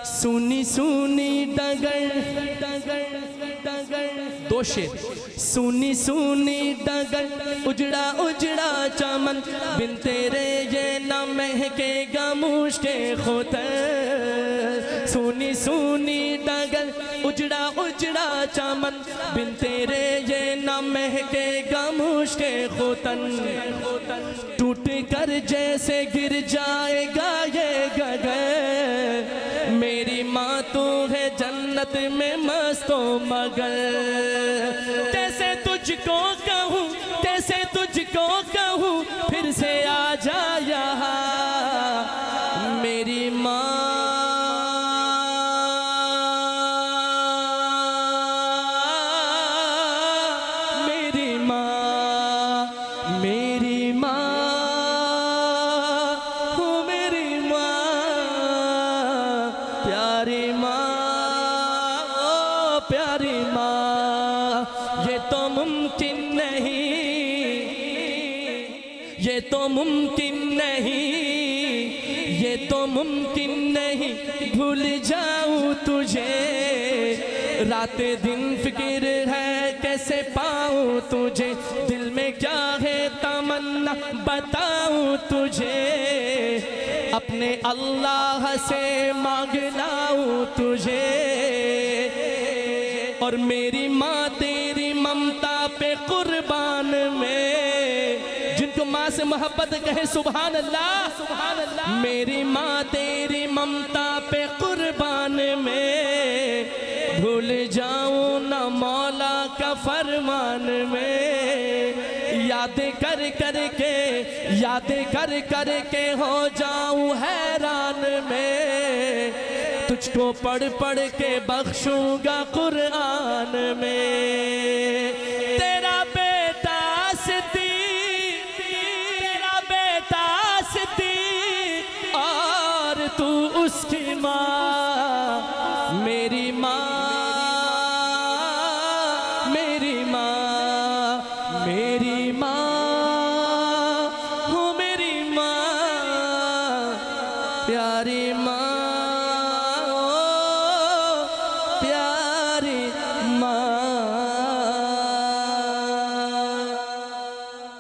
सुनी सुनी डगर डगर डगर दो शेर। सुनी सुनी डगर उजड़ा उजड़ा चमन, बिन तेरे ये न महकेगा मुश्के खुतर। सुनी सुनी डगर उजड़ा उजड़ा चमन, बिन तेरे ये न महकेगा मुश्के खुतन। टूट कर जैसे गिर जाएगा ये गगन, मेरी माँ तू है जन्नत में मस्तो मगर। कैसे तुझको कहूँ, कैसे तुझको कहूँ, फिर से आ जा यहाँ मेरी माँ। मेरी माँ, मेरी माँ, हो मेरी माँ, प्यारी माँ, ओ प्यारी माँ। ये तो मुमकिन नहीं, ये तो मुमकिन नहीं, ये तो मुमकिन नहीं, भूल जाऊं तुझे। रात दिन फिक्र है कैसे पाऊं तुझे, दिल में क्या है तमन्ना बताऊं तुझे। अपने अल्लाह से मांग लाऊं तुझे। और मेरी माँ तेरी ममता पे कुर्बान में, जिनको माँ से मोहब्बत कहे सुभान अल्लाह सुभान अल्लाह। मेरी माँ तेरी ममता पे कुर्बान में, भूल जाऊं न मौला का फरमान में। याद कर कर के, याद कर कर के हो जाऊं हैरान में। तुझको पढ़ पढ़ के बख्शूंगा कुरान में। तेरा बेटा सिद्दीक, तेरा बेटा सिद्दीक, और तू उसकी माँ। मेरी माँ, मेरी माँ, मेरी माँ, हो मेरी माँ, प्यारी माँ।